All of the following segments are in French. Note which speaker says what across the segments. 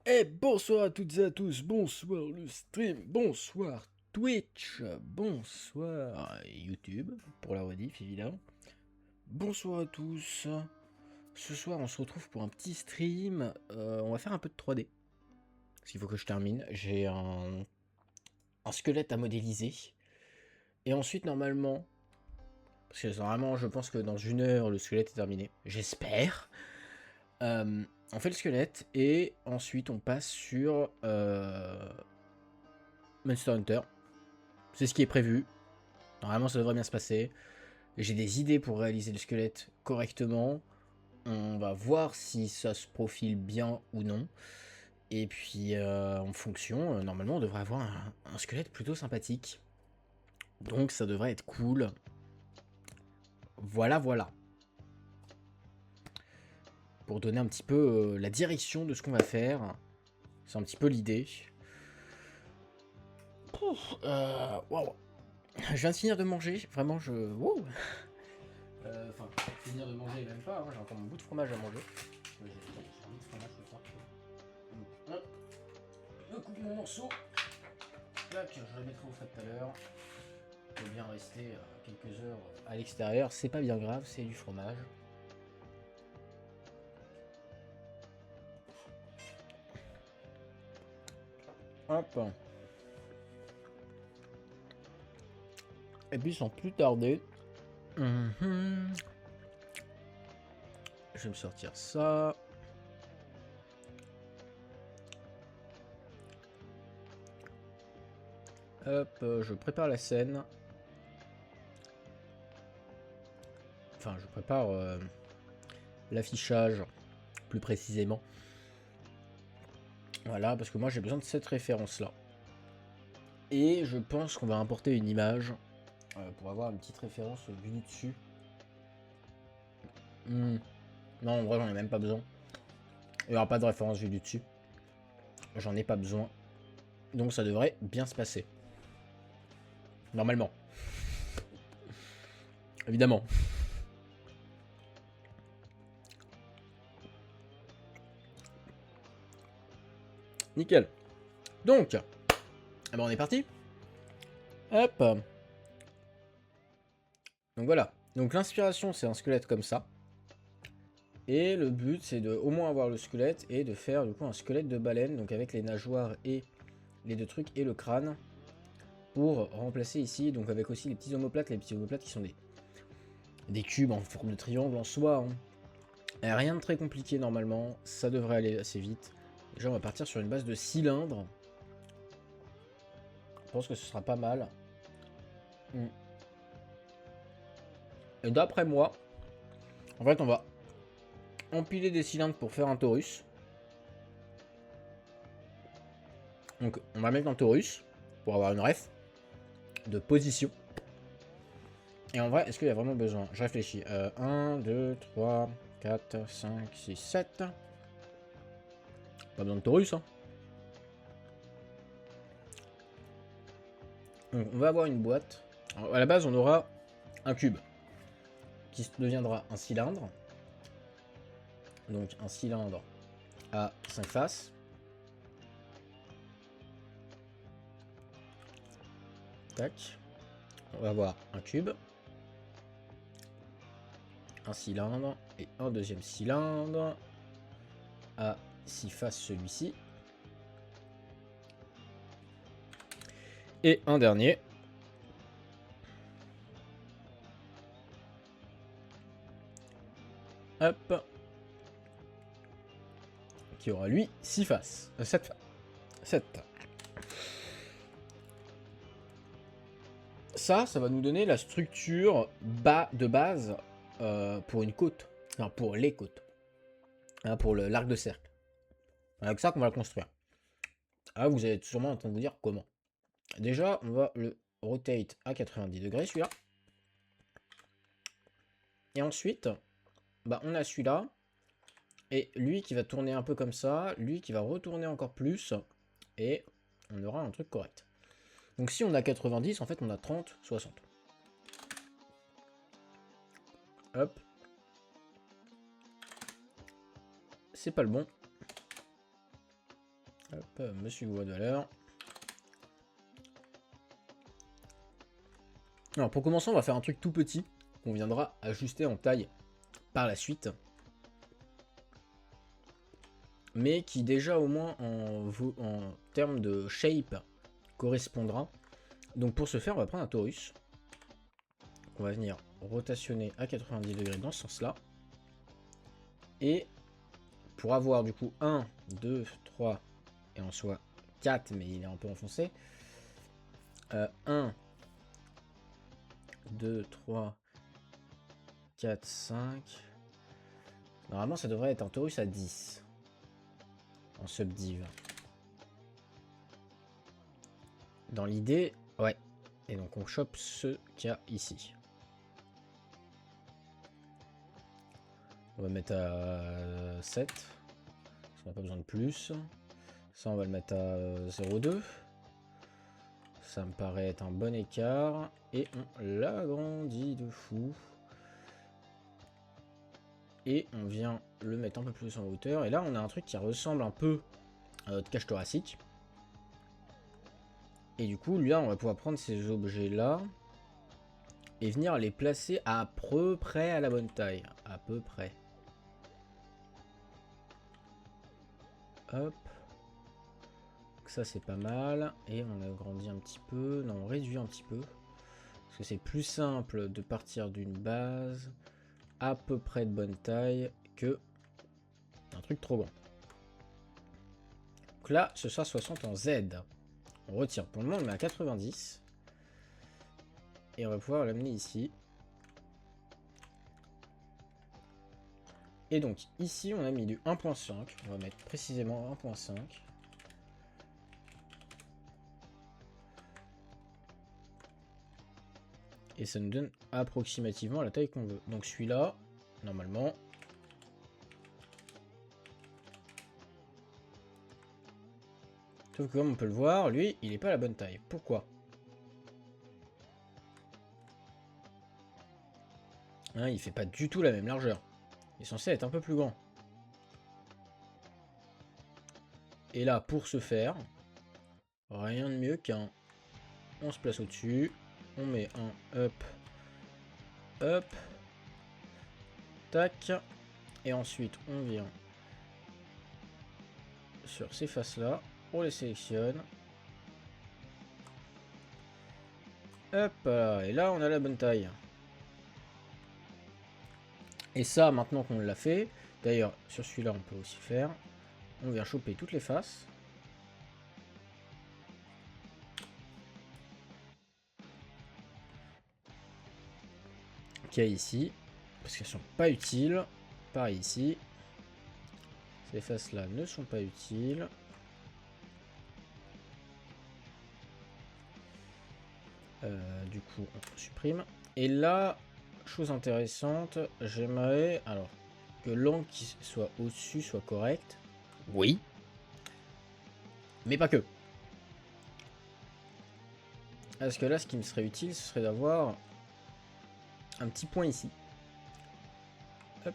Speaker 1: Et bonsoir à toutes et à tous, bonsoir le stream, bonsoir Twitch, bonsoir YouTube, pour la rediff évidemment. Bonsoir à tous, ce soir on se retrouve pour un petit stream, on va faire un peu de 3D. Parce qu'il faut que je termine, j'ai un squelette à modéliser. Et ensuite normalement, parce que normalement je pense que dans 1 heure le squelette est terminé, j'espère. On fait le squelette et ensuite on passe sur Monster Hunter. C'est ce qui est prévu. Normalement, ça devrait bien se passer. J'ai des idées pour réaliser le squelette correctement. On va voir si ça se profile bien ou non. Et puis, en fonction, normalement, on devrait avoir un squelette plutôt sympathique. Donc, ça devrait être cool. Voilà, voilà. Pour donner un petit peu la direction de ce qu'on va faire. C'est un petit peu l'idée. Waouh. Je viens de finir de manger. Vraiment, je... Wow. Enfin, finir de manger, même pas. Hein. J'ai encore mon bout de fromage à manger. J'ai un bout de fromage ce soir. Hop, je coupe mon morceau. Là, je le mettrai au frais tout à l'heure. Il faut bien rester quelques heures à l'extérieur. C'est pas bien grave, c'est du fromage. Hop. Et puis sans plus tarder, je vais me sortir ça. Hop, je prépare la scène. Enfin, je prépare l'affichage, plus précisément. Voilà, parce que moi j'ai besoin de cette référence-là. Et je pense qu'on va importer une image pour avoir une petite référence vue du dessus. Non, en vrai, j'en ai même pas besoin. Il n'y aura pas de référence vue du dessus. J'en ai pas besoin. Donc ça devrait bien se passer. Normalement. Évidemment. Nickel. Donc, eh ben on est parti. Hop. Donc voilà. Donc l'inspiration, c'est un squelette comme ça. Et le but, c'est de au moins avoir le squelette et de faire du coup un squelette de baleine. Donc avec les nageoires et les deux trucs et le crâne. Pour remplacer ici, donc avec aussi les petits omoplates. Les petits omoplates qui sont des cubes en forme de triangle en soi. Hein. Rien de très compliqué normalement. Ça devrait aller assez vite. Déjà, on va partir sur une base de cylindre. Je pense que ce sera pas mal. Et d'après moi, en fait, on va empiler des cylindres pour faire un torus. Donc, on va mettre un torus pour avoir une ref de position. Et en vrai, est-ce qu'il y a vraiment besoin? Je réfléchis. 1, 2, 3, 4, 5, 6, 7. Pas besoin de torus, hein. Donc, on va avoir une boîte. Alors, à la base, on aura un cube qui deviendra un cylindre. Donc, un cylindre à 5 faces. Tac. On va avoir un cube. Un cylindre et un deuxième cylindre à 6 faces celui-ci. Et un dernier. Hop. Qui aura lui 6 faces. 7 faces. 7. Ça va nous donner la structure de base pour une côte. Enfin, pour les côtes. Hein, pour l'arc de cercle. C'est avec ça qu'on va le construire. Ah, vous êtes sûrement en train de vous dire comment. Déjà, on va le rotate à 90 degrés, celui-là. Et ensuite, bah, on a celui-là. Et lui qui va tourner un peu comme ça. Lui qui va retourner encore plus. Et on aura un truc correct. Donc si on a 90, en fait, on a 30, 60. Hop. C'est pas le bon. Monsieur Gros de valeur. Alors pour commencer, on va faire un truc tout petit qu'on viendra ajuster en taille par la suite. Mais qui déjà au moins en termes de shape correspondra. Donc pour ce faire, on va prendre un Taurus. On va venir rotationner à 90 degrés dans ce sens-là. Et pour avoir du coup 1, 2, 3 et en soi 4, mais il est un peu enfoncé. 1, 2, 3, 4, 5. Normalement, ça devrait être un Taurus à 10. En subdiv. Dans l'idée, ouais. Et donc on chope ce qu'il y a ici. On va mettre à 7. On n'a pas besoin de plus. Ça, on va le mettre à 0,2. Ça me paraît être un bon écart. Et on l'agrandit de fou. Et on vient le mettre un peu plus en hauteur. Et là, on a un truc qui ressemble un peu à notre cage thoracique. Et du coup, là, on va pouvoir prendre ces objets-là et venir les placer à peu près à la bonne taille. À peu près. Hop. Ça, c'est pas mal. Et on agrandit un petit peu. Non, on réduit un petit peu. Parce que c'est plus simple de partir d'une base à peu près de bonne taille que un truc trop grand. Donc là, ce sera 60 en Z. On retire. Pour le moment, on met à 90. Et on va pouvoir l'amener ici. Et donc, ici, on a mis du 1.5. On va mettre précisément 1.5. Et ça nous donne approximativement la taille qu'on veut. Donc celui-là, normalement... Sauf que comme on peut le voir, lui, il n'est pas à la bonne taille. Pourquoi? Hein, il fait pas du tout la même largeur. Il est censé être un peu plus grand. Et là, pour ce faire, rien de mieux qu'un... On se place au-dessus. On met un up. Up. Tac. Et ensuite, on vient sur ces faces-là. On les sélectionne. Hop là. Et là, on a la bonne taille. Et ça, maintenant qu'on l'a fait, d'ailleurs, sur celui-là, on peut aussi faire. On vient choper toutes les faces. Qu'il y a ici. Parce qu'elles sont pas utiles. Pareil ici. Ces faces-là ne sont pas utiles. Du coup, on supprime. Et là, chose intéressante, j'aimerais alors que l'angle qui soit au-dessus soit correct. Oui. Mais pas que. Parce que là, ce qui me serait utile, ce serait d'avoir un petit point ici. Hop.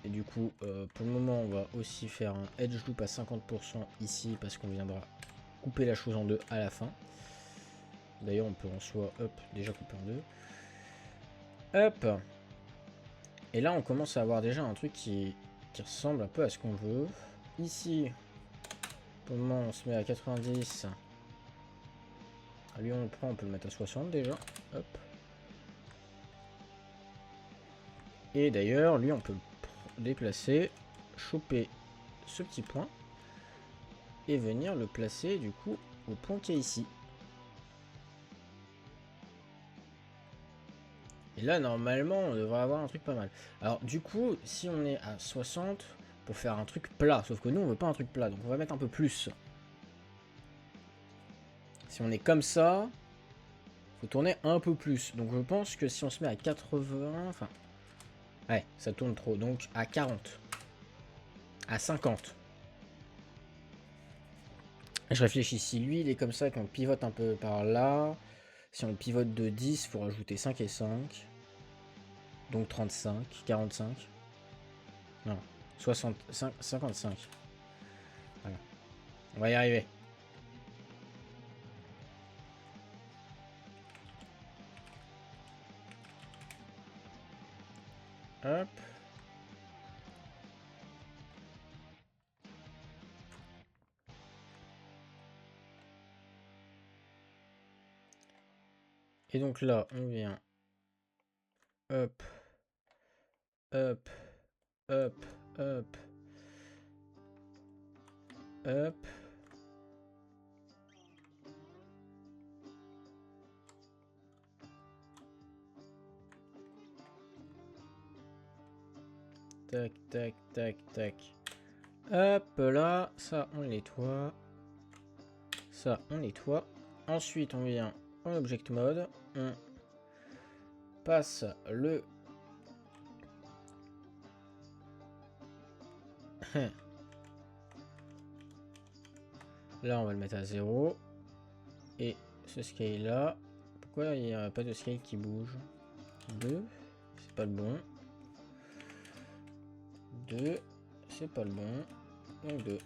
Speaker 1: Et du coup, pour le moment, on va aussi faire un edge loop à 50% ici, parce qu'on viendra couper la chose en deux à la fin. D'ailleurs, on peut en soi, hop, déjà couper en deux. Hop. Et là, on commence à avoir déjà un truc qui ressemble un peu à ce qu'on veut. Ici, pour le moment, on se met à 90. Lui, on le prend, on peut le mettre à 60 déjà. Hop. Et d'ailleurs, lui, on peut le déplacer, choper ce petit point et venir le placer du coup au point qui est ici. Et là, normalement, on devrait avoir un truc pas mal. Alors, du coup, si on est à 60, pour faire un truc plat, sauf que nous, on veut pas un truc plat, donc on va mettre un peu plus. Si on est comme ça, faut tourner un peu plus. Donc, je pense que si on se met à 80, enfin... Ouais, ça tourne trop. Donc, à 40. À 50. Je réfléchis, si lui, il est comme ça, qu'on pivote un peu par là... Si on le pivote de 10, il faut rajouter 5 et 5. Donc 35, 45. Non, 65, 55. On va y arriver. Hop. Et donc là, on vient. Hop. Hop. Hop. Hop. Hop. Tac, tac, tac, tac. Hop là, ça on nettoie. Ça on nettoie. Ensuite on vient en object mode. On passe le... Là on va le mettre à 0. Et ce scale là. Pourquoi il n'y a pas de scale qui bouge? 2. C'est pas le bon. 2. C'est pas le bon. Donc 2.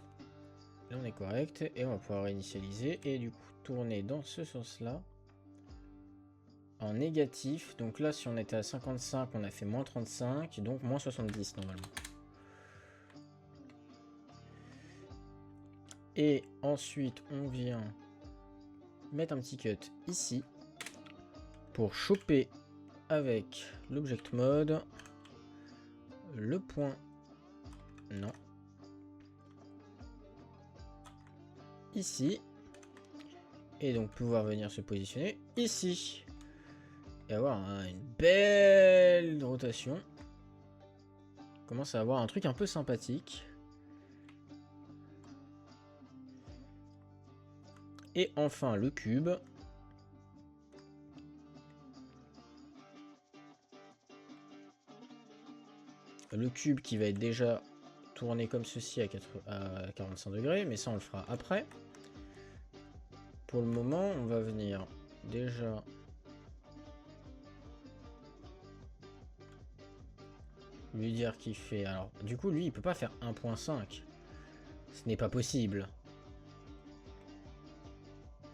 Speaker 1: Là on est correct. Et on va pouvoir réinitialiser. Et du coup tourner dans ce sens là. En négatif. Donc là si on était à 55 on a fait moins 35. Donc moins 70 normalement. Et ensuite on vient mettre un petit cut ici. Pour choper avec l'object mode. Le point. Non. Ici. Et donc pouvoir venir se positionner ici. Et avoir une belle rotation. On commence à avoir un truc un peu sympathique. Et enfin le cube. Le cube qui va être déjà tourné comme ceci à 45 degrés. Mais ça on le fera après. Pour le moment on va venir déjà... lui dire qu'il fait... Alors du coup lui il peut pas faire 1.5. Ce n'est pas possible.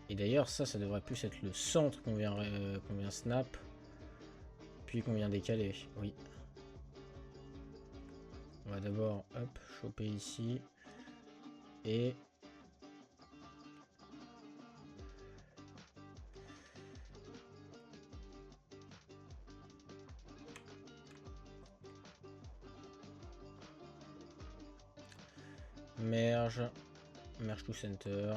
Speaker 1: Et d'ailleurs ça devrait plus être le centre qu'on vient snap. Puis qu'on vient décaler. Oui. On va d'abord hop choper ici. Et... merge to center.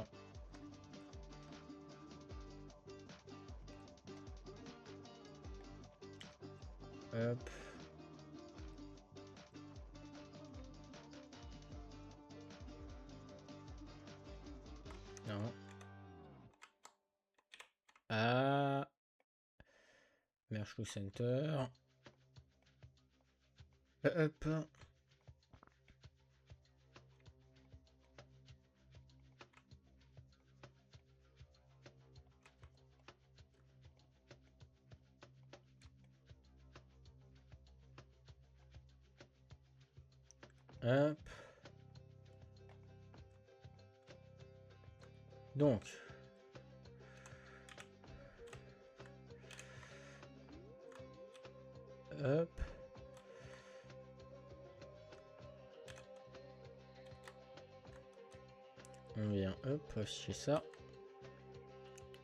Speaker 1: Hop. Non. Ah. Merge to center. Hop. Hop. Donc. Hop. On vient hop afficher ça.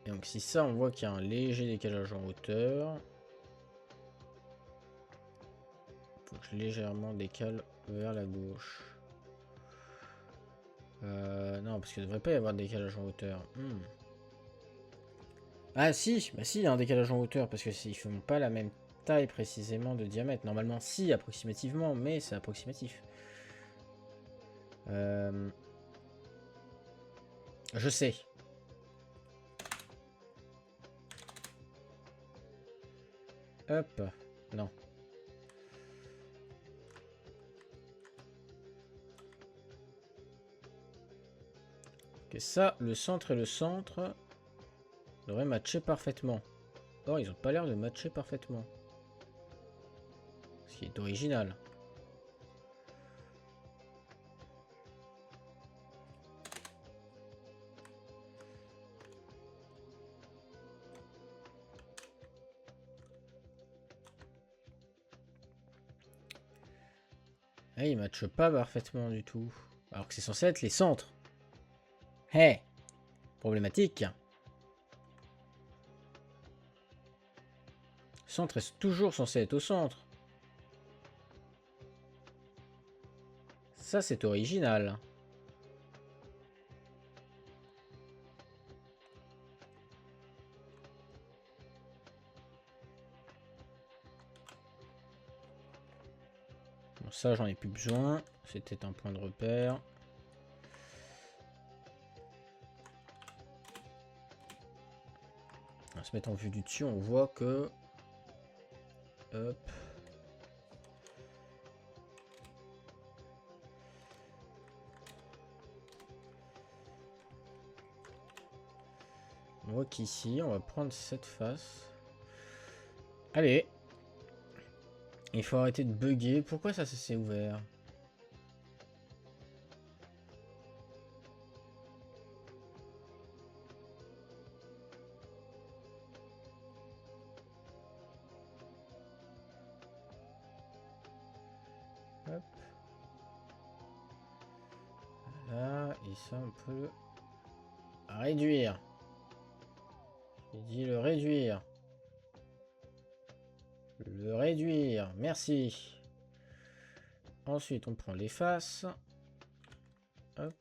Speaker 1: Et donc si ça on voit qu'il y a un léger décalage en hauteur. Faut que je légèrement décale vers la gauche. Non, parce qu'il ne devrait pas y avoir de décalage en hauteur. Ah si, bah si, il y a un décalage en hauteur, parce que ils font pas la même taille précisément de diamètre. Normalement si, approximativement, mais c'est approximatif. Je sais. Hop, non. Ok, ça, le centre et le centre devraient matcher parfaitement. Or, ils ont pas l'air de matcher parfaitement. Ce qui est original. Ah, il matche pas parfaitement du tout. Alors que c'est censé être les centres. Hey, problématique. Centre est toujours censé être au centre. Ça, c'est original. Bon, ça, j'en ai plus besoin. C'était un point de repère. On va se mettre en vue du dessus. On voit que... Hop. On voit qu'ici, on va prendre cette face. Allez. Il faut arrêter de bugger. Pourquoi ça s'est ouvert? Hop. Là, et ça, on peut le réduire. Il dit le réduire. Le réduire. Merci. Ensuite, on prend les faces. Hop.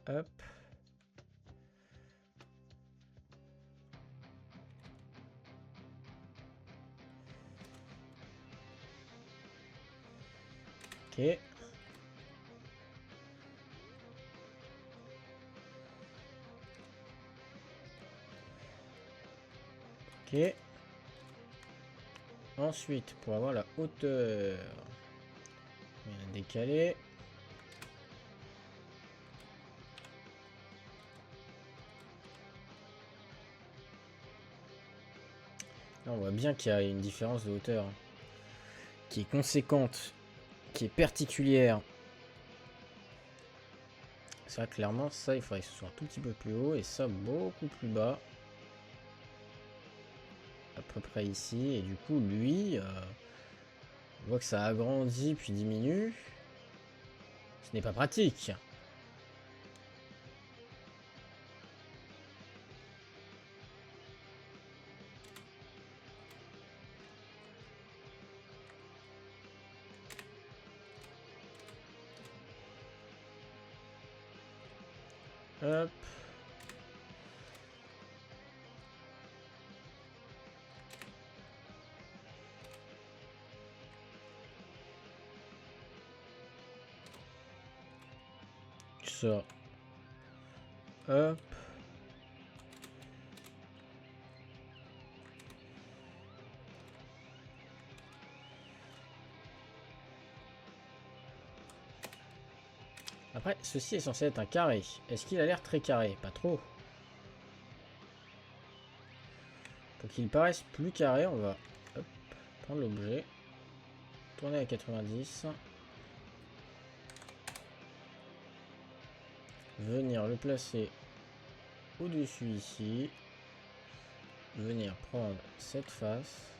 Speaker 1: Hop. Ok. Ok. Ensuite, pour avoir la hauteur, on va décaler. Là, on voit bien qu'il y a une différence de hauteur qui est conséquente, qui est particulière. Ça, clairement, ça, il faudrait que ce soit un tout petit peu plus haut et ça, beaucoup plus bas. À peu près ici. Et du coup, lui, on voit que ça agrandit puis diminue. Ce n'est pas pratique. Hop. Ça. Hop. Après, ceci est censé être un carré. Est-ce qu'il a l'air très carré? Pas trop. Pour qu'il paraisse plus carré, on va hop, prendre l'objet. Tourner à 90. Venir le placer au-dessus ici. Venir prendre cette face.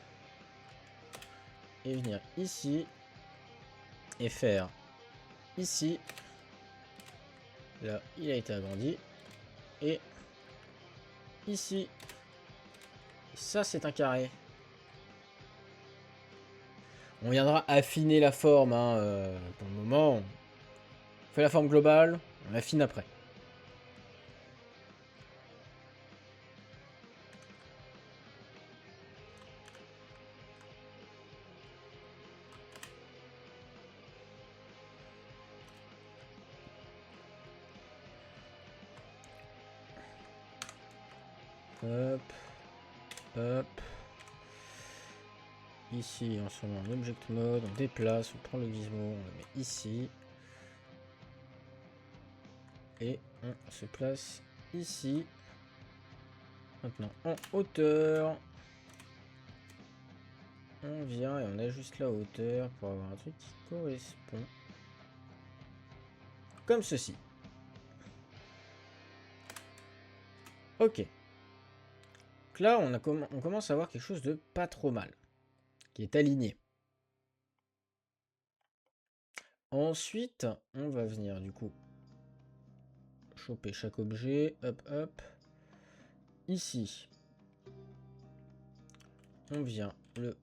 Speaker 1: Et venir ici. Et faire ici. Là, il a été agrandi. Et ici. Et ça, c'est un carré. On viendra affiner la forme. Hein, pour le moment, on fait la forme globale. On affine après. Hop. Hop. Ici, on se met en object mode, on déplace, on prend le gizmo, on le met ici. Et on se place ici. Maintenant, en hauteur. On vient et on ajuste la hauteur pour avoir un truc qui correspond. Comme ceci. Ok. Donc là, on commence à avoir quelque chose de pas trop mal. qui est aligné. Ensuite, on va venir du coup choper chaque objet, hop hop. Ici, on vient le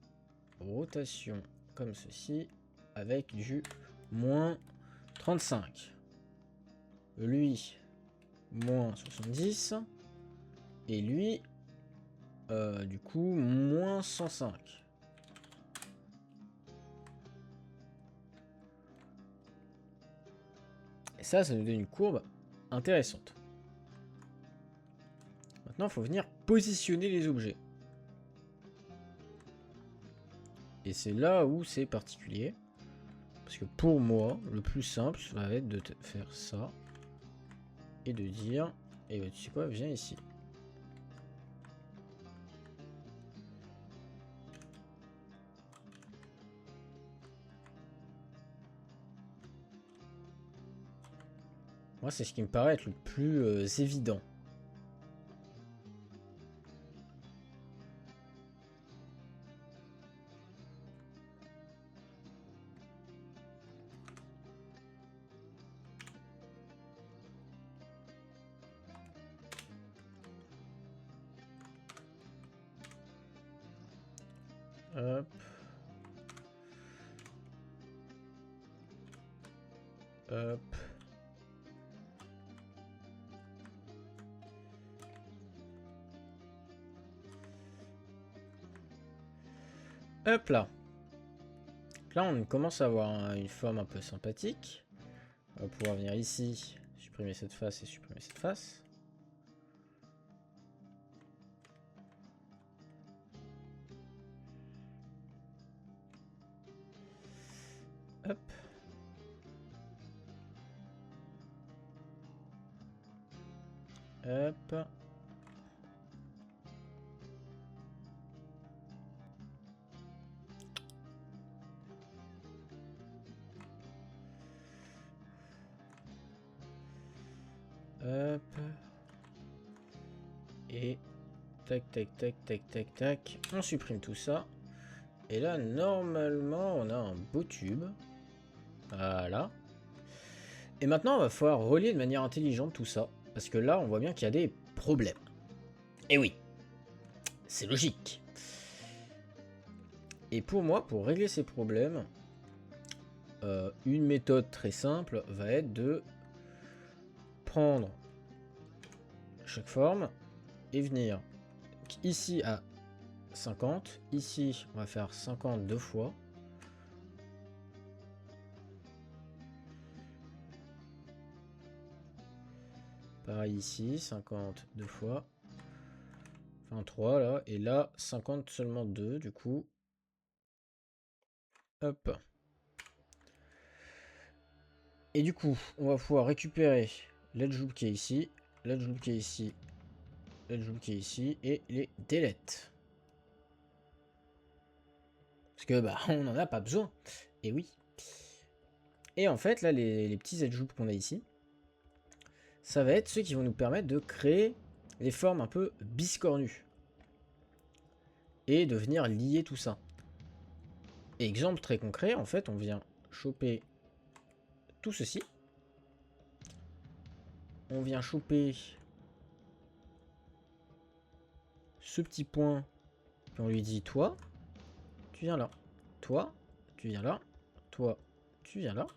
Speaker 1: rotation comme ceci avec du moins 35. Lui, moins 70. Et lui, du coup, moins 105. Et ça nous donne une courbe intéressante. Maintenant, il faut venir positionner les objets. Et c'est là où c'est particulier. Parce que pour moi, le plus simple, ça va être de faire ça. Et de dire, eh ben, tu sais quoi, viens ici. Moi, c'est ce qui me paraît être le plus évident. Hop. Hop. Hop là. Là, on commence à avoir une forme un peu sympathique. On va pouvoir venir ici, supprimer cette face et supprimer cette face. Hop. Hop. Hop. Et tac, tac, tac, tac, tac, tac. On supprime tout ça. Et là, normalement, on a un beau tube. Voilà. Et maintenant, on va falloir relier de manière intelligente tout ça. Parce que là, on voit bien qu'il y a des problèmes. Et oui. C'est logique. Et pour moi, pour régler ces problèmes, une méthode très simple va être de prendre chaque forme et venir ici à 50. Ici, on va faire 50 deux fois. Pareil ici, 50 deux fois. Enfin 3 là. Et là, 50 seulement 2 du coup. Hop. Et du coup, on va pouvoir récupérer l'edge loop qui est ici, l'edge loop qui est ici, l'edge loop qui est ici, et les deletes. Parce que bah on n'en a pas besoin. Et oui. Et en fait, là, les petits edge loops qu'on a ici, ça va être ceux qui vont nous permettre de créer des formes un peu biscornues. Et de venir lier tout ça. Exemple très concret, en fait, on vient choper tout ceci. On vient choper ce petit point, puis on lui dit, toi, tu viens là. Toi, tu viens là. Toi, tu viens là.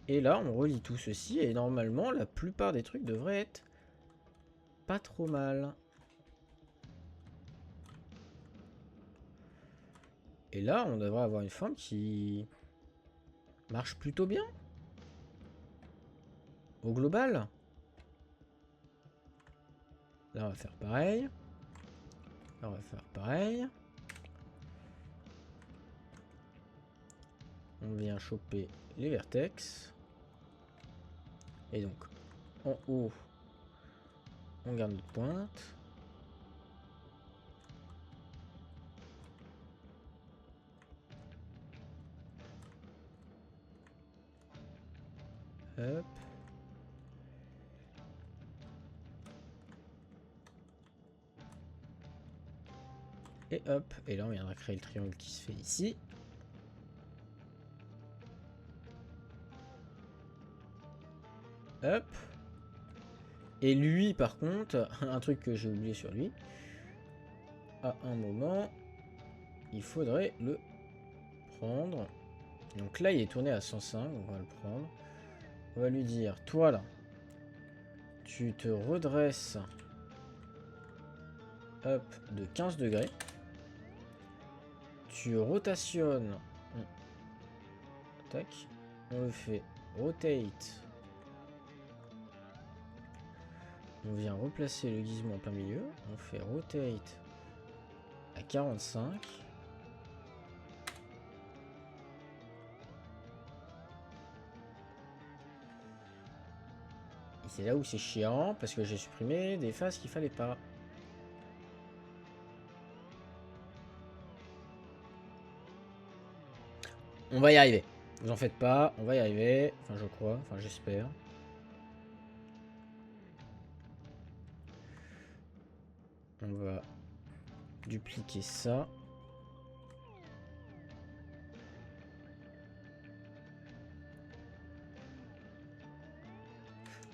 Speaker 1: Et là, on relie tout ceci, et normalement, la plupart des trucs devraient être pas trop mal. Et là, on devrait avoir une forme qui marche plutôt bien. Au global. Là, on va faire pareil. Là, on va faire pareil. On vient choper les vertex. Et donc, en haut, on garde notre pointe. Hop. Et hop, et là on viendra créer le triangle qui se fait ici. Hop. Et lui par contre, un truc que j'ai oublié sur lui, à un moment, il faudrait le prendre. Donc là il est tourné à 105, on va le prendre. On va lui dire, toi là, tu te redresses hop de 15 degrés. Tu rotationnes. Tac. On le fait rotate. On vient replacer le gizmo en plein milieu. On fait rotate à 45. Et c'est là où c'est chiant parce que j'ai supprimé des phases qu'il fallait pas. On va y arriver. Vous en faites pas, on va y arriver. Enfin, je crois, enfin, j'espère. On va dupliquer ça.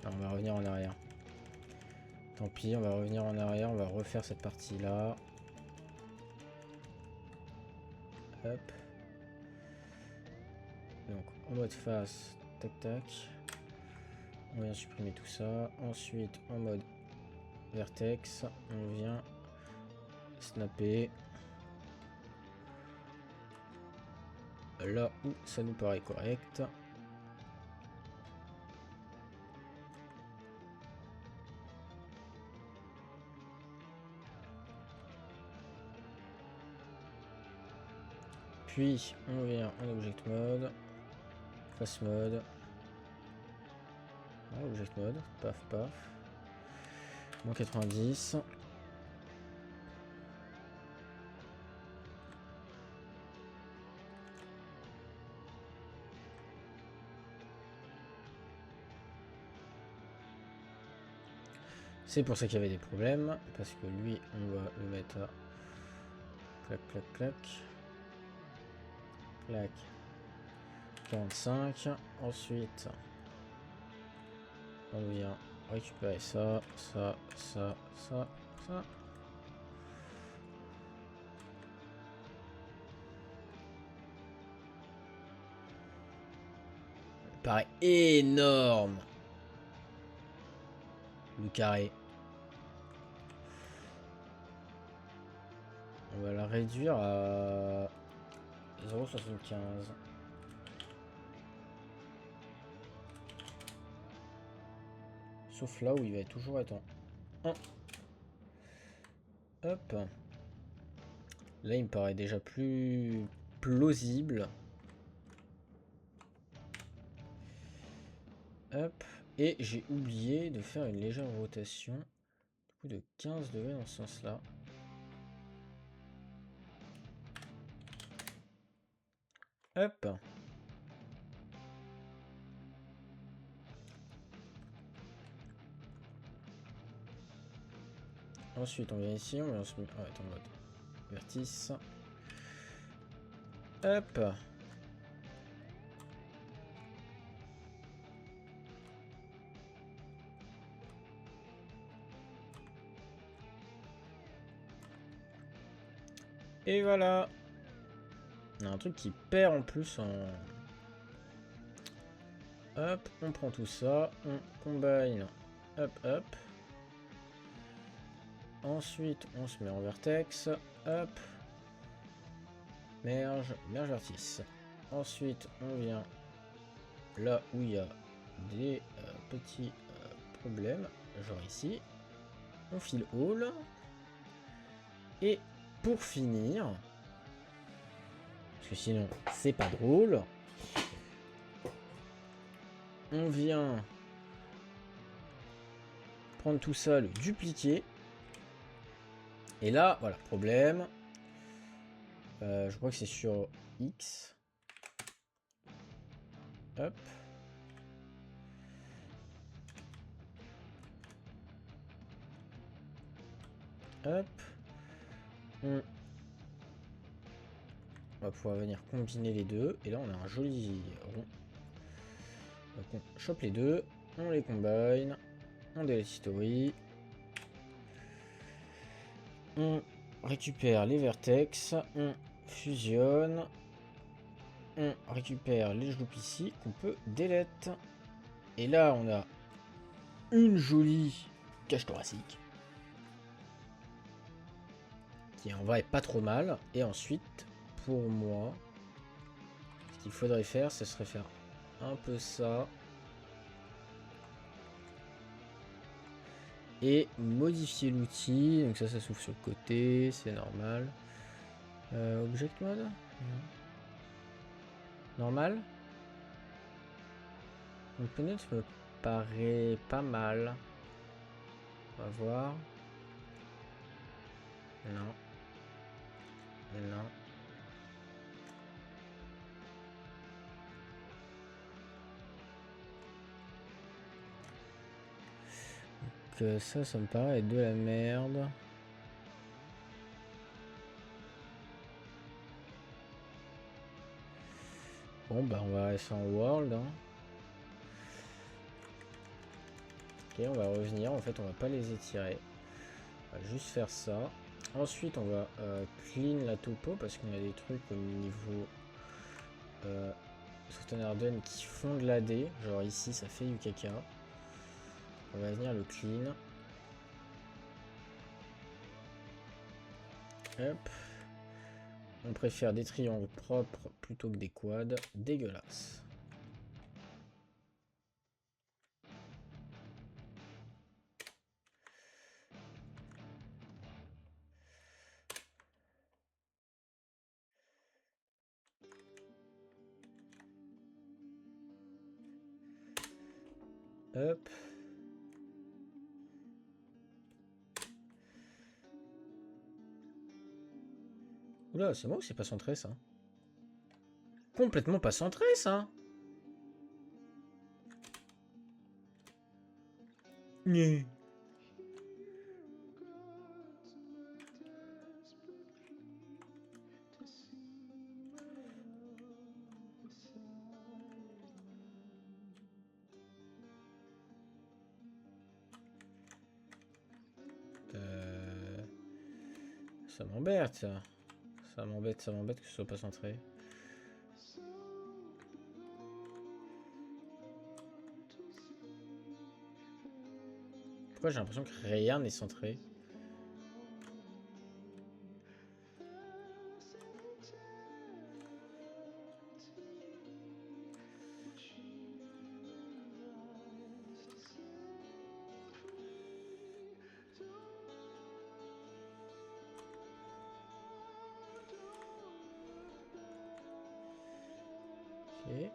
Speaker 1: Alors, on va revenir en arrière. Tant pis, on va revenir en arrière, on va refaire cette partie-là. Hop. Donc, en mode face, tac tac. On vient supprimer tout ça. Ensuite, en mode vertex, on vient snapper là où ça nous paraît correct. Puis on vient en object mode, face mode, object mode, paf paf, moins 90. C'est pour ça qu'il y avait des problèmes, parce que lui, on va le mettre à clac, clac, clac, clac, 45. Ensuite, on vient récupérer ça, ça, ça, ça, ça. Ça paraît énorme. Le carré. On va la réduire à 0,75. Sauf là où il va toujours être en 1. Hop. Là, il me paraît déjà plus plausible. Hop. Et j'ai oublié de faire une légère rotation. Du coup, de 15 degrés dans ce sens-là. Hop. Ensuite, on vient ici, on vient se mettre en mode vertice. Hop. Et voilà. On a un truc qui perd en plus en... Hop, on prend tout ça, on combine. Hop, hop. Ensuite, on se met en vertex. Hop. Merge, merge vertice. Ensuite, on vient là où il y a des petits problèmes, genre ici. On file all. Et pour finir, parce que sinon c'est pas drôle, on vient prendre tout ça, le dupliquer. Et là, voilà, problème. Je crois que c'est sur X. Hop. Hop. On On va pouvoir venir combiner les deux. Et là, on a un joli rond. Donc, on chope les deux. On les combine. On delete history. On récupère les vertex. On fusionne. On récupère les joues ici qu'on peut delete. Et là, on a une jolie cage thoracique. Qui en vrai est pas trop mal. Et ensuite, pour moi, ce qu'il faudrait faire, ce serait faire un peu ça. Et modifier l'outil. Donc ça s'ouvre sur le côté, c'est normal. Object mode. Normal. Component me paraît pas mal. On va voir. Non. Non. Donc ça me paraît être de la merde. Bon bah on va rester en world. Hein. Ok, on va revenir. En fait, on va pas les étirer. On va juste faire ça. Ensuite, on va clean la topo parce qu'on a des trucs au niveau Soft Harden qui font de l'AD. Genre ici, ça fait du caca. On va venir le clean. Hop. On préfère des triangles propres plutôt que des quads. Dégueulasse. Hop. Oula, c'est moi ou c'est pas centré ça? Complètement pas centré ça. Né. Ça m'embête ça. Ça m'embête que ce soit pas centré. Pourquoi j'ai l'impression que rien n'est centré? Ok.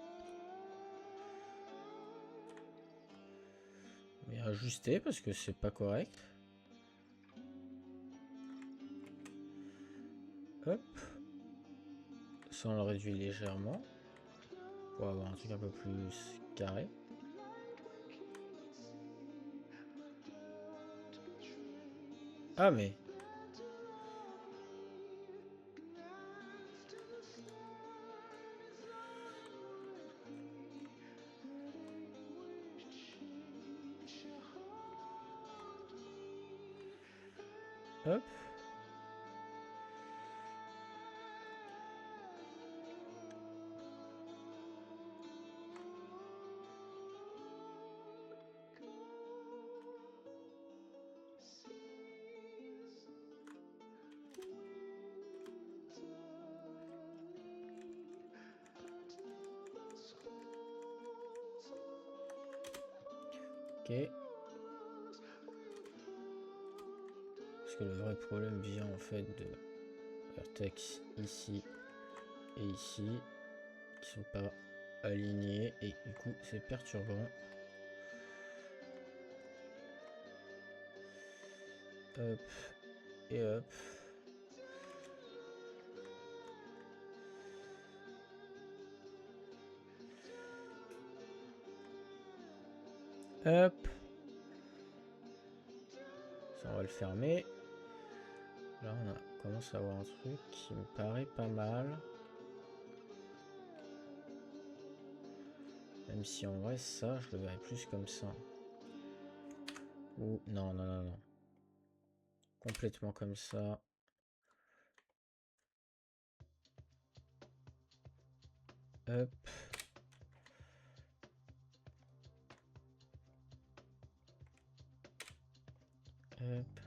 Speaker 1: Mais ajuster parce que c'est pas correct. Hop. Ça on le réduit légèrement. Pour avoir un truc un peu plus carré. Ah mais... Hop. Ok. Parce que le vrai problème vient en fait de vertex ici et ici qui sont pas alignés et du coup c'est perturbant. Hop et hop. Hop. Ça on va le fermer. Là on commence à avoir un truc qui me paraît pas mal. Même si en vrai, ça, je le verrais plus comme ça. Ou non, non, non, non. Complètement comme ça. Hop. Hop.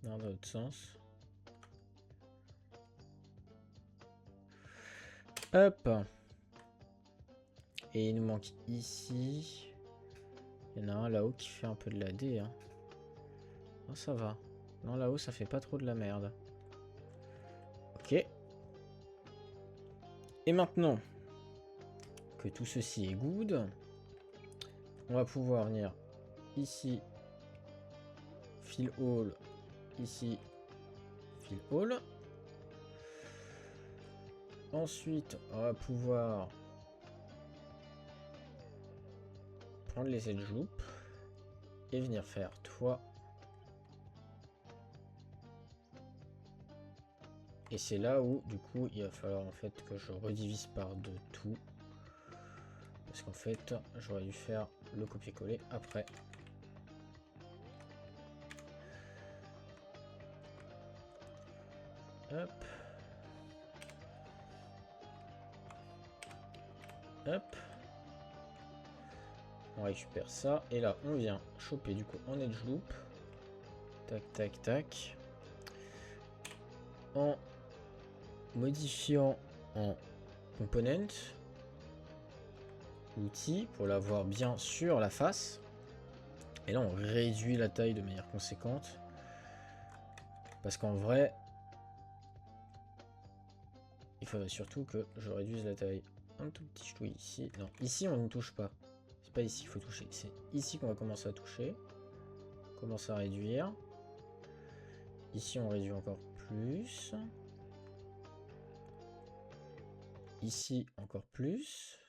Speaker 1: Non, dans l'autre sens. Hop. Et il nous manque ici. Il y en a un là-haut qui fait un peu de la D. Hein. Oh, ça va. Non, là-haut, ça fait pas trop de la merde. Ok. Et maintenant que tout ceci est good, on va pouvoir venir ici, fill all, ici, fill all. Ensuite, on va pouvoir prendre les edge loops et venir faire toi. Et c'est là où, du coup, il va falloir en fait que je redivise par deux tout. Parce qu'en fait, j'aurais dû faire le copier-coller après. Hop. Hop. On récupère ça. Et là, on vient choper du coup en edge loop. Tac, tac, tac. En modifiant en component. Outil pour l'avoir bien sur la face. Et là, on réduit la taille de manière conséquente. Parce qu'en vrai, il faudrait surtout que je réduise la taille un tout petit chouï ici. Non, ici, on ne touche pas. C'est pas ici qu'il faut toucher. C'est ici qu'on va commencer à toucher. On commence à réduire. Ici, on réduit encore plus. Ici, encore plus.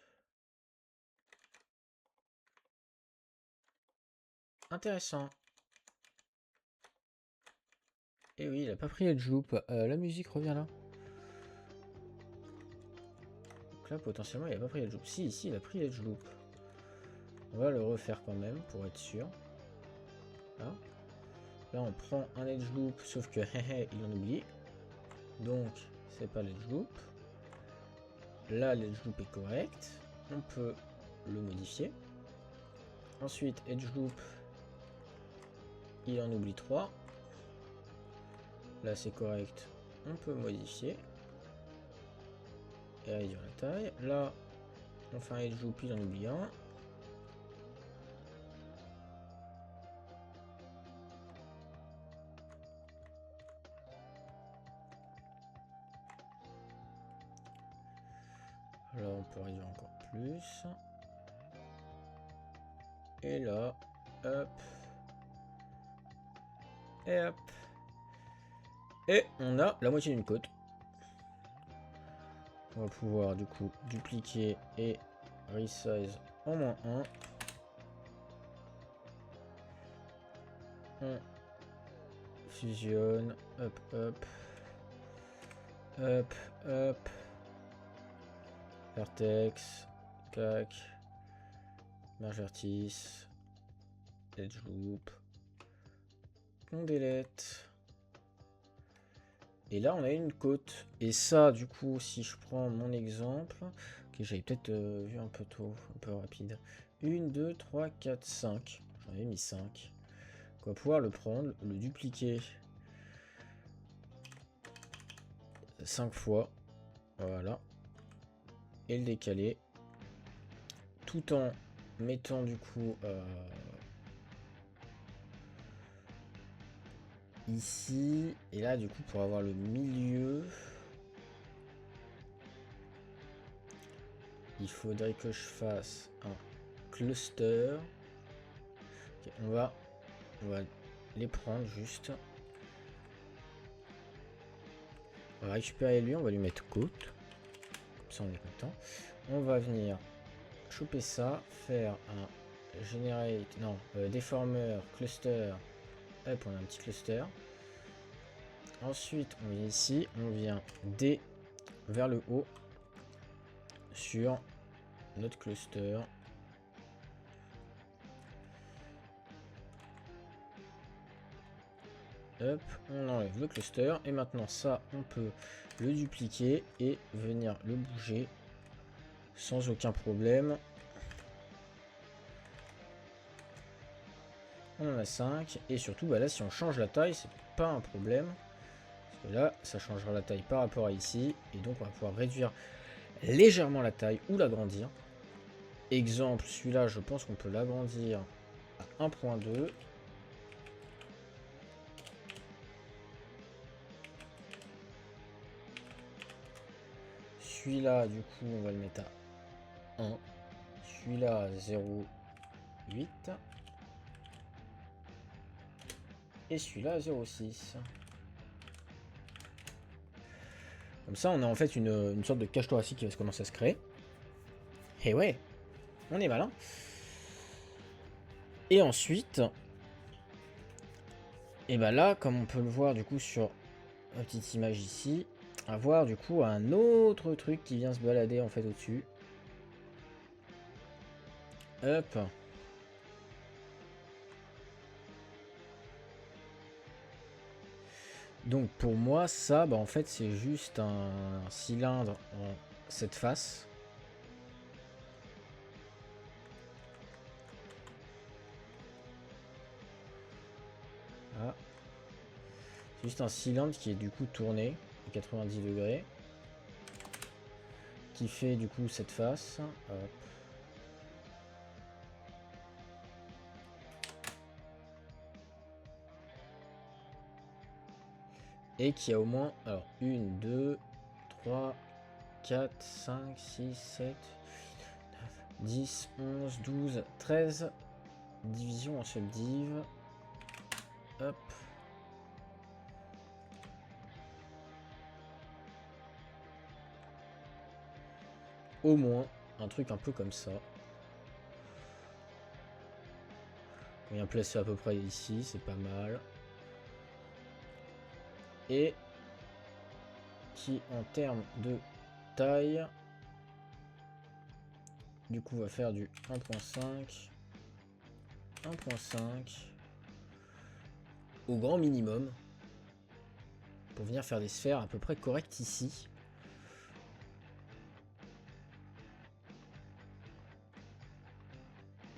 Speaker 1: Intéressant. Et oui, il a pas pris Edge Loop. La musique revient là. Donc là, potentiellement, il a pas pris Edge Loop. Si, ici, il a pris Edge Loop. On va le refaire quand même pour être sûr. Là, là on prend un Edge Loop, sauf que il en oublie. Donc, c'est pas l'Edge Loop. Là, l'Edge Loop est correct. On peut le modifier. Ensuite, Edge Loop, il en oublie 3. Là, c'est correct. On peut modifier. Et réduire la taille. Là, on fait un Edge Loop, il en oublie 1. Là, on peut réduire encore plus. Et là, hop. Et hop. Et on a la moitié d'une côte. On va pouvoir du coup dupliquer et resize en -1. On fusionne. Hop, hop. Hop, hop. Vertex. Tac. Merge vertice. Edge loop. On delete. Et là, on a une côte. Et ça, du coup, si je prends mon exemple, que j'avais peut-être vu un peu tôt, un peu rapide. 1, 2, 3, 4, 5. J'en avais mis 5. On va pouvoir le prendre, le dupliquer 5 fois. Voilà. Et le décaler. Tout en mettant, du coup, ici. Et là, du coup, pour avoir le milieu, il faudrait que je fasse un cluster. Okay, on va les prendre juste. On va récupérer lui, on va lui mettre côte. Comme ça, on est content. On va venir choper ça, faire un generate, non, deformer, cluster. Hop, on a un petit cluster. Ensuite, on vient ici, on vient D vers le haut sur notre cluster. Hop, on enlève le cluster. Et maintenant ça, on peut le dupliquer et venir le bouger sans aucun problème. On en a 5. Et surtout, bah là, si on change la taille, c'est pas un problème. Parce que là, ça changera la taille par rapport à ici. Et donc, on va pouvoir réduire légèrement la taille ou l'agrandir. Exemple, celui-là, je pense qu'on peut l'agrandir à 1.2. Celui-là, du coup, on va le mettre à 1. Celui-là, 0,8. Et celui-là, 0,6. Comme ça, on a en fait une sorte de cage thoracique qui va commencer à se créer. Et ouais, on est malin. Et ensuite, et bah là, comme on peut le voir du coup sur la petite image ici, on va voir du coup un autre truc qui vient se balader en fait au-dessus. Hop. Donc pour moi, ça, bah en fait, c'est juste un cylindre en cette face. Ah. C'est juste un cylindre qui est du coup tourné à 90 degrés. Qui fait du coup cette face. Hop. Et qui a au moins, alors 1, 2, 3, 4, 5, 6, 7, 9, 10, 11, 12, 13 divisions en subdiv. Hop. Au moins un truc un peu comme ça. On vient placer à peu près ici, c'est pas mal. Et qui en termes de taille, du coup va faire du 1.5, 1.5 au grand minimum pour venir faire des sphères à peu près correctes ici.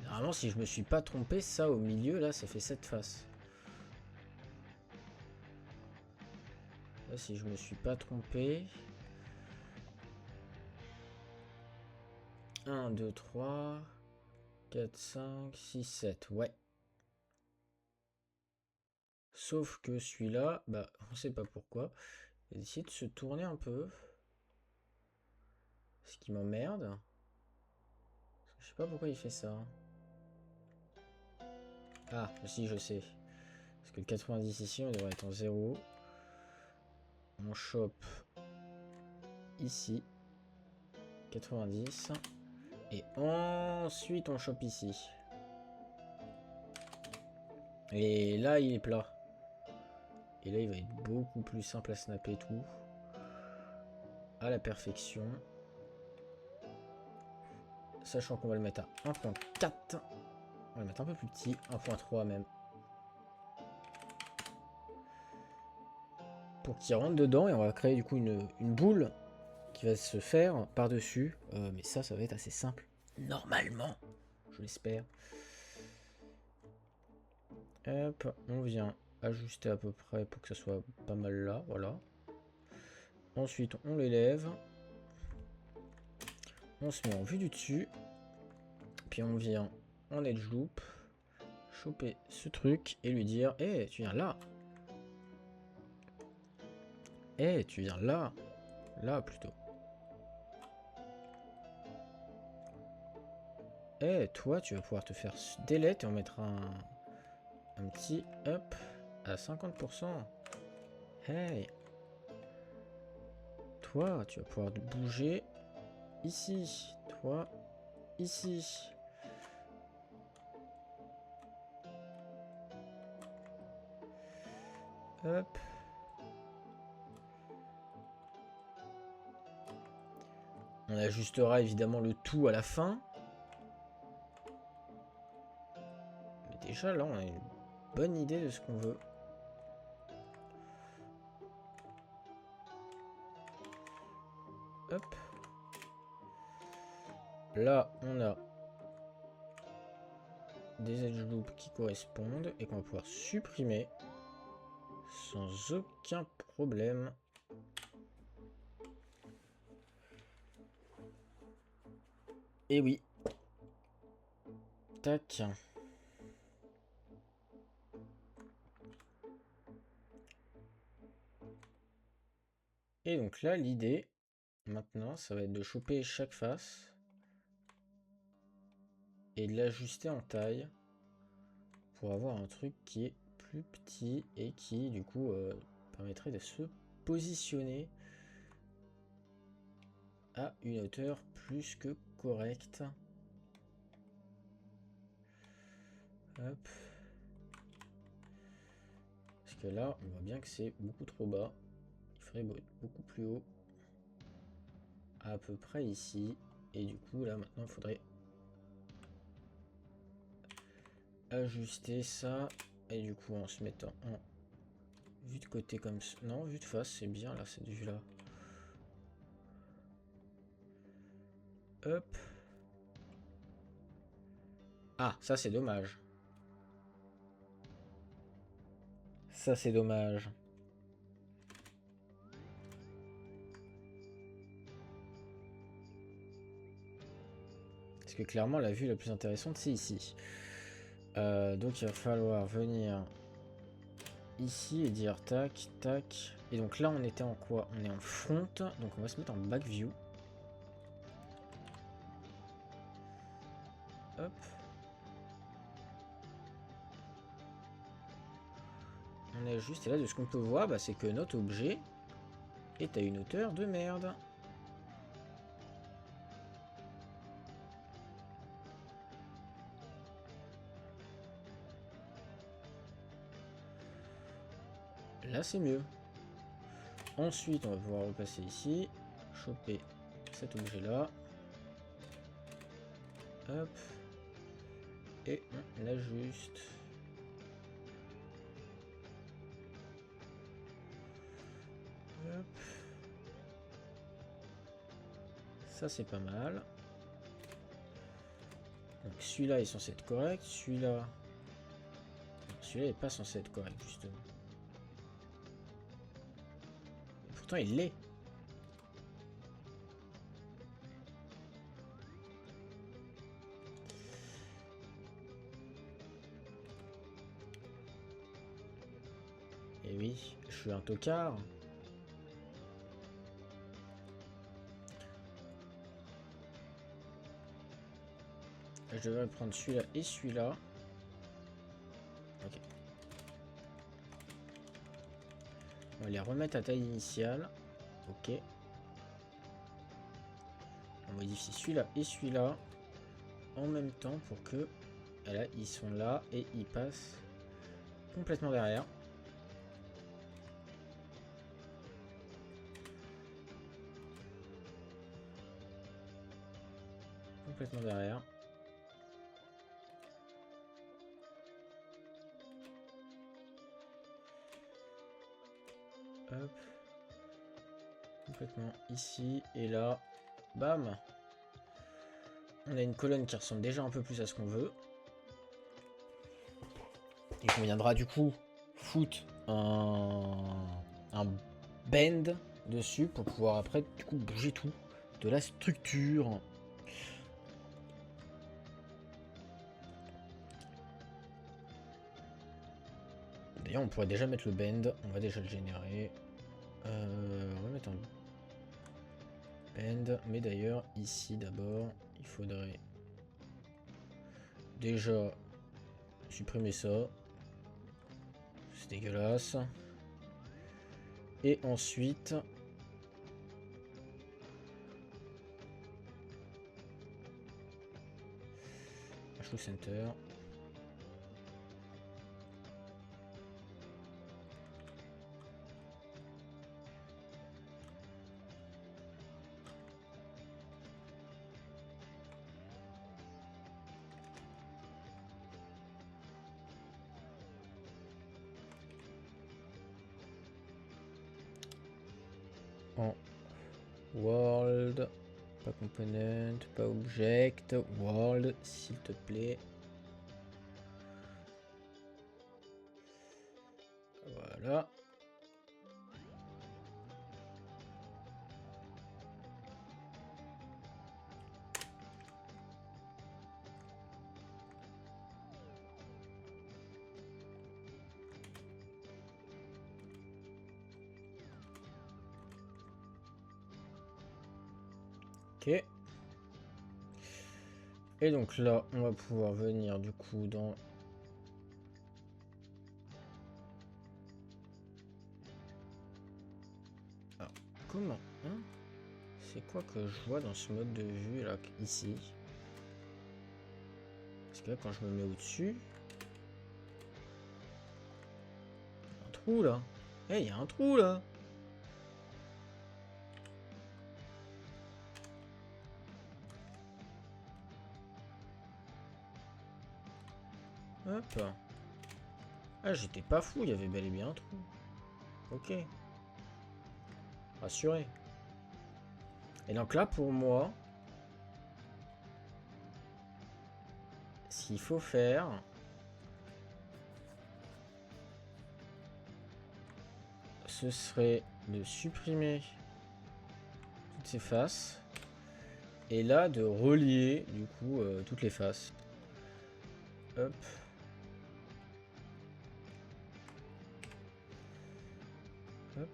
Speaker 1: Normalement, si je me suis pas trompé, ça au milieu là, ça fait cette face. Là, si je me suis pas trompé. 1, 2, 3, 4, 5, 6, 7. Ouais. Sauf que celui-là, bah, on sait pas pourquoi. Il a essayé de se tourner un peu. Ce qui m'emmerde. Je sais pas pourquoi il fait ça. Ah, si, je sais. Parce que le 90 ici, on devrait être en 0. On chope ici. 90. Et ensuite, on chope ici. Et là, il est plat. Et là, il va être beaucoup plus simple à snapper tout. À la perfection. Sachant qu'on va le mettre à 1.4. On va le mettre un peu plus petit. 1.3 même. Pour qu'il rentre dedans. Et on va créer du coup une boule qui va se faire par-dessus. Mais ça va être assez simple. Normalement. Je l'espère. Hop, on vient ajuster à peu près pour que ça soit pas mal là. Voilà. Ensuite, on l'élève. On se met en vue du dessus. Puis on vient en edge loop. Choper ce truc et lui dire: hey, tu viens là. Hey, tu viens là. Là plutôt. Eh, toi, tu vas pouvoir te faire delete et on mettra un petit up à 50%. Hey. Toi, tu vas pouvoir bouger ici. Toi, ici. Hop. On ajustera évidemment le tout à la fin. Mais déjà là, on a une bonne idée de ce qu'on veut. Hop. Là, on a des edge loops qui correspondent et qu'on va pouvoir supprimer sans aucun problème. Et oui. Tac. Et donc là, l'idée, maintenant, ça va être de choper chaque face et de l'ajuster en taille pour avoir un truc qui est plus petit et qui, du coup, permettrait de se positionner à une hauteur plus que correcte. Hop. Parce que là, on voit bien que c'est beaucoup trop bas. Il faudrait être beaucoup plus haut. À peu près ici. Et du coup, là, maintenant, il faudrait ajuster ça. Et du coup, en se mettant en vue de côté comme ça. Non, vue de face, c'est bien, là, cette vue-là. Hop. Ah, ça, c'est dommage. Ça, c'est dommage. Parce que clairement, la vue la plus intéressante, c'est ici. Donc, il va falloir venir ici et dire tac, tac. Et donc là, on était en quoi? On est en front. Donc, on va se mettre en back view. Hop. On ajuste. Et là, de ce qu'on peut voir, bah, c'est que notre objet est à une hauteur de merde. Là, c'est mieux. Ensuite, on va pouvoir repasser ici. Choper cet objet-là. Hop. Et on ajuste. Hop. Ça, c'est pas mal. Donc celui-là est censé être correct. Celui-là... Celui-là n'est pas censé être correct, justement. Et pourtant, il l'est. Et oui, je suis un tocard. Je devrais prendre celui-là et celui-là. Ok. On va les remettre à taille initiale. Ok. On modifie celui-là et celui-là en même temps pour que... Là, ils sont là et ils passent complètement derrière. Complètement derrière. Hop. Complètement ici et là. Bam. On a une colonne qui ressemble déjà un peu plus à ce qu'on veut. Il conviendra du coup foutre un bend dessus pour pouvoir après du coup bouger tout de la structure. D'ailleurs on pourrait déjà mettre le bend, on va déjà le générer. On va mettre un bend, mais d'ailleurs ici d'abord il faudrait déjà supprimer ça. C'est dégueulasse. Et ensuite... Show Center. en world, pas component, pas object, world, s'il te plaît. Voilà. Ok. Et donc là, on va pouvoir venir du coup dans... Ah, comment hein? C'est quoi que je vois dans ce mode de vue là, ici? Parce que là, quand je me mets au-dessus... Un trou là. Eh, il y a un trou là. Hop. Ah, j'étais pas fou, il y avait bel et bien un trou. Ok. Rassuré. Et donc là, pour moi, ce qu'il faut faire, ce serait de supprimer toutes ces faces. Et là, de relier, du coup, toutes les faces. Hop. Hop.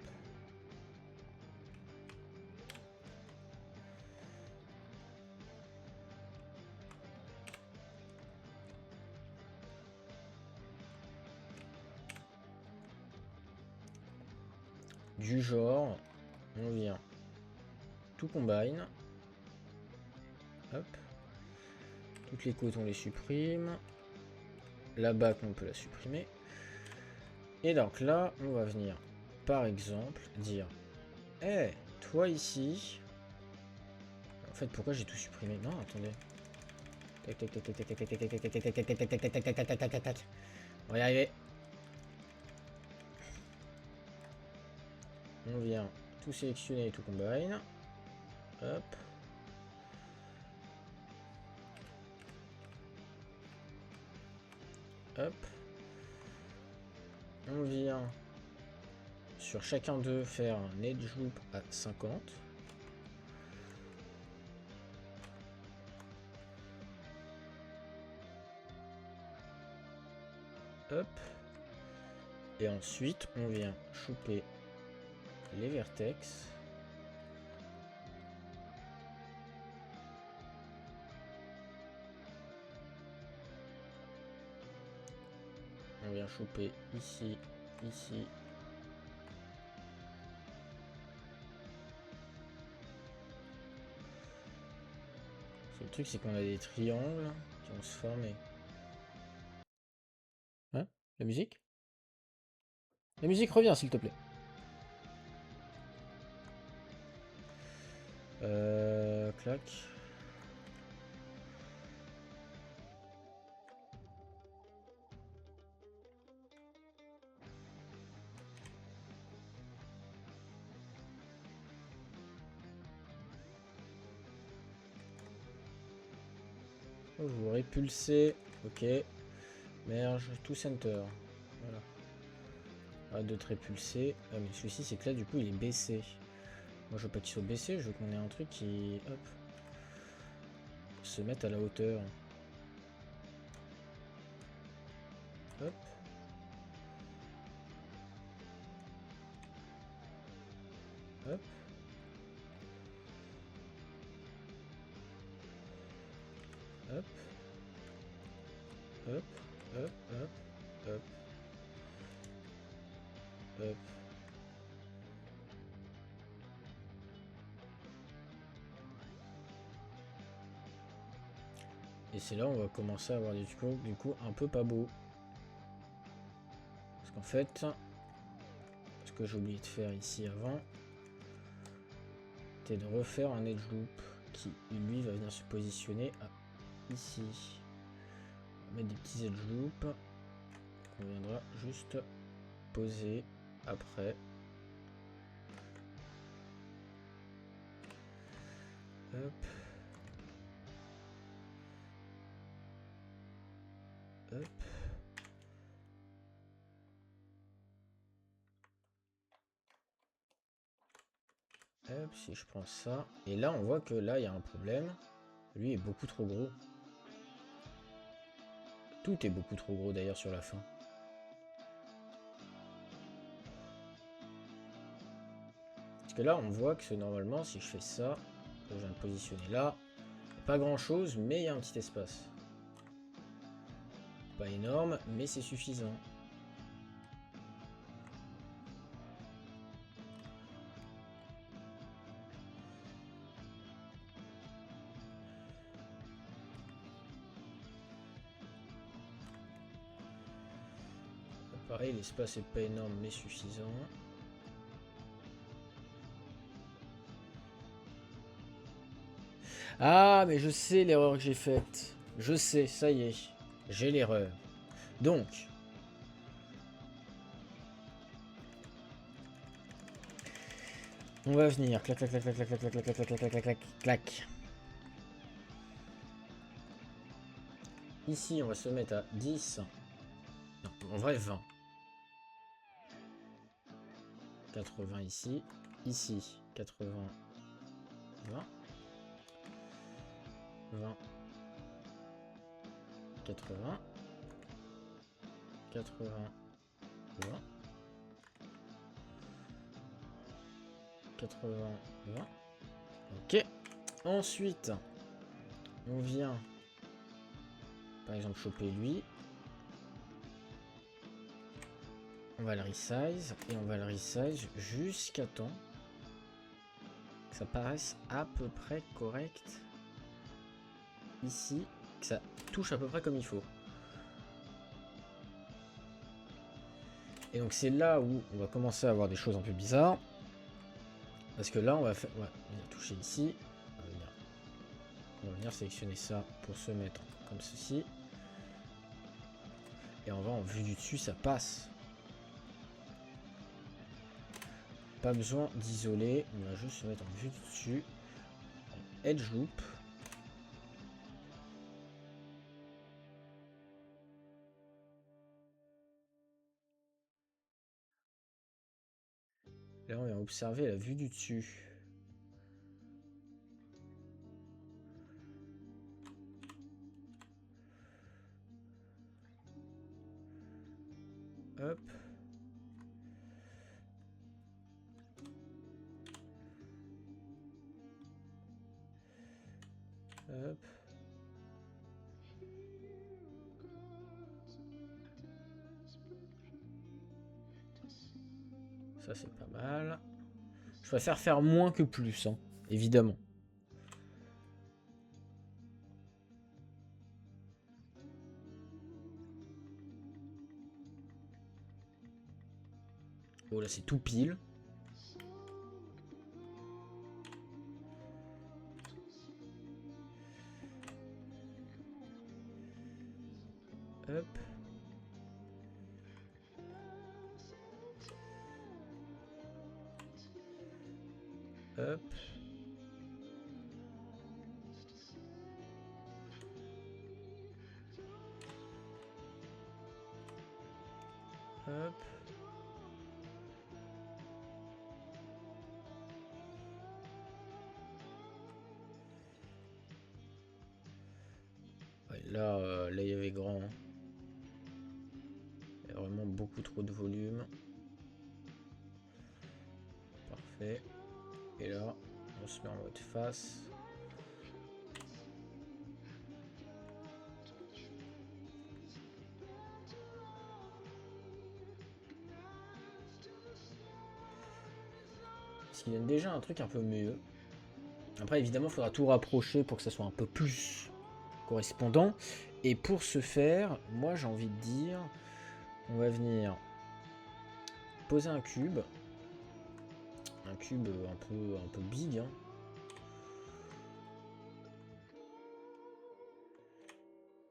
Speaker 1: Du genre, on vient tout combine. Hop. Toutes les côtes, on les supprime. La back, on peut la supprimer. Et donc là, on va venir, par exemple, dire hey, toi ici. En fait, pourquoi j'ai tout supprimé? Non, attendez. Tac, tac, tac, tac, tac, tac, tac, tac, tac, tac, tac, tac, tac, tac, tac, tac, tac, tac, tac. On va y arriver. On vient tout sélectionner et tout combine. Hop. Hop. On vient sur chacun d'eux faire un edge loop à 50. Hop. Et ensuite, on vient choper les vertex. On vient choper ici, ici. Le truc, c'est qu'on a des triangles qui vont se former. Hein? La musique? La musique revient, s'il te plaît. Clac. Vous répulsez. Ok. Merge to center. Voilà. Arrête de te répulser. Ah, mais celui-ci, c'est que là, du coup, il est baissé. Moi, je veux pas qu'il soit baissé. Je veux qu'on ait un truc qui. Hop. Se mette à la hauteur. Hop. Hop. Hop. Hop. Hop. Hop. Hop. Hop. Et c'est là où on va commencer à avoir des trucs du coup un peu pas beau. Parce qu'en fait, ce que j'ai oublié de faire ici avant, c'est de refaire un edge loop qui lui va venir se positionner à ici. On va mettre des petits edge loops qu'on viendra juste poser après. Hop. Hop. Hop, si je prends ça. Et là, on voit que là, il y a un problème. Lui est beaucoup trop gros. Tout est beaucoup trop gros d'ailleurs sur la fin. Parce que là, on voit que normalement, si je fais ça, je viens de positionner là. Pas grand chose, mais il y a un petit espace. Pas énorme, mais c'est suffisant. Pareil, l'espace est pas énorme, mais suffisant. Ah, mais je sais l'erreur que j'ai faite. Je sais, ça y est. J'ai l'erreur. Donc, on va venir. Clac, clac, clac, clac, clac, clac, clac, clac, clac, clac, clac, clac, clac. Ici, on va se mettre à 10. Non, en vrai, 20. 80 ici. Ici, 80. 20. 20. 80. 80. 20. 80. 20. Ok. Ensuite, on vient, par exemple, choper lui. On va le resize et on va le resize jusqu'à temps que ça paraisse à peu près correct. Ici, que ça touche à peu près comme il faut. Et donc c'est là où on va commencer à avoir des choses un peu bizarres. Parce que là, on va faire, ouais, on va toucher ici. On va venir sélectionner ça pour se mettre comme ceci. Et on va en vue du dessus, ça passe. Pas besoin d'isoler, on va juste se mettre en vue du dessus. En edge loop. Là, on va observer la vue du dessus. Hop. Hop. Ça, c'est pas mal. Je préfère faire moins que plus, hein, évidemment. Oh là, c'est tout pile. Hop. Hop. Hop. Ouais, là, là, il y avait grand. Hein. Il y a vraiment beaucoup trop de volume. Parfait. Et là, on se met en mode face. Parce qu'il donne déjà un truc un peu mieux. Après, évidemment, il faudra tout rapprocher pour que ça soit un peu plus correspondant. Et pour ce faire, moi, j'ai envie de dire, on va venir poser un cube. Un cube un peu big. Hein.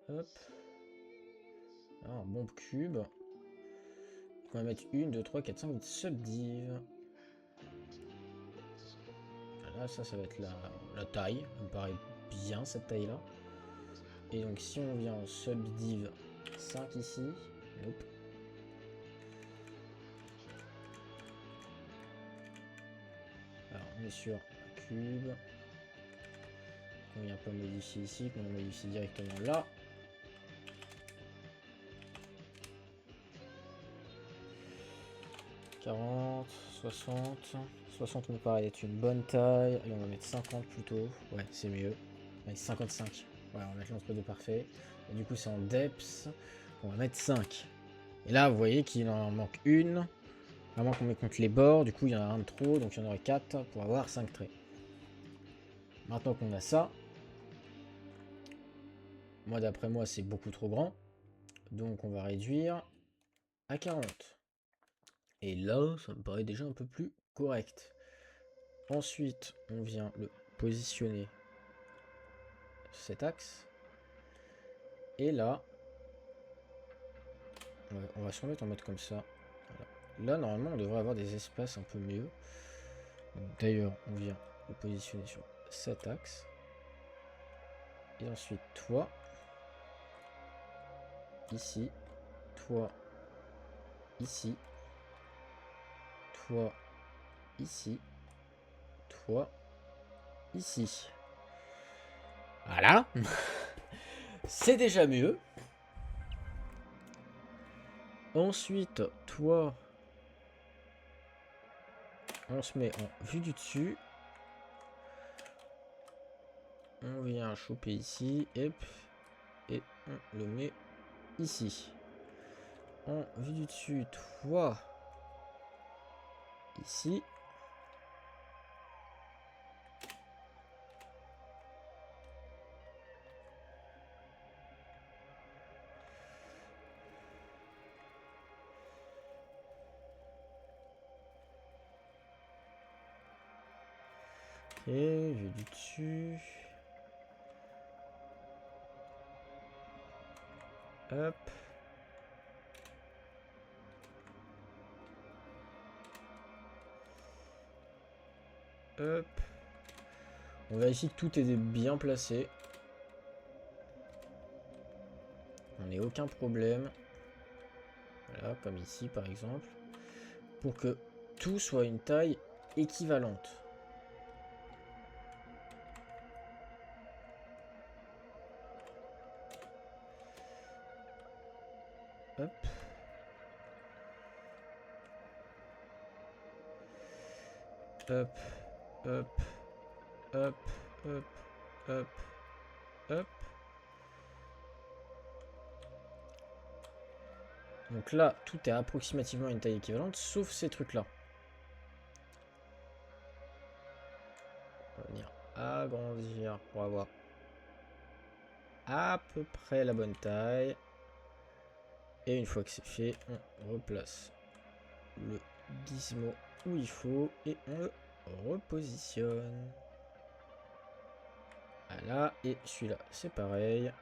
Speaker 1: Hop. Ah, un bon cube. On va mettre 1, 2, 3, 4, 5, 8 subdiv. Là, ça va être la taille. Ça me paraît bien cette taille-là. Et donc, si on vient en subdiv 5 ici, hop. Alors, on est sur un cube. On vient pas modifier ici, qu'on modifie directement là. « 40, 60... 60 me paraît être une bonne taille. Allez, on va mettre 50 plutôt. Ouais, c'est mieux. Allez, 55. Ouais, on va mettre l'entre deux parfait. Et du coup, c'est en depth. On va mettre 5. Et là, vous voyez qu'il en manque une. À moins qu'on met compte les bords. Du coup, il y en a un de trop. Donc, il y en aurait 4 pour avoir 5 traits. Maintenant qu'on a ça. Moi, d'après moi, c'est beaucoup trop grand. Donc, on va réduire à 40. Et là, ça me paraît déjà un peu plus correct. Ensuite, on vient le positionner cet axe. Et là, on va se remettre en mode comme ça. Voilà. Là, normalement, on devrait avoir des espaces un peu mieux. D'ailleurs, on vient le positionner sur cet axe. Et ensuite, toi, ici, toi, ici, toi, ici, toi, ici. Voilà. C'est déjà mieux. Ensuite, toi, on se met en vue du dessus. On vient choper ici, hop, et on le met ici. En vue du dessus, toi, ici. Ok, vue du dessus. Hop. Hop. On vérifie que tout est bien placé. On n'ait aucun problème. Voilà, comme ici par exemple. Pour que tout soit une taille équivalente. Hop. Hop. Hop. Hop. Hop. Hop. Hop. Donc là, tout est approximativement une taille équivalente, sauf ces trucs-là. On va venir agrandir pour avoir à peu près la bonne taille. Et une fois que c'est fait, on replace le gizmo où il faut et on le repositionne. Voilà, et celui-là, c'est pareil.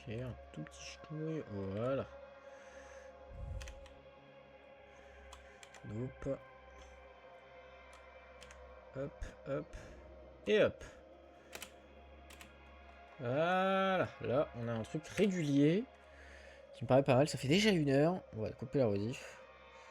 Speaker 1: Ok, un tout petit ch'touille, voilà. Hop. Hop, hop. Et hop. Voilà, là on a un truc régulier qui me paraît pas mal. Ça fait déjà 1 heure. On va couper la rediff.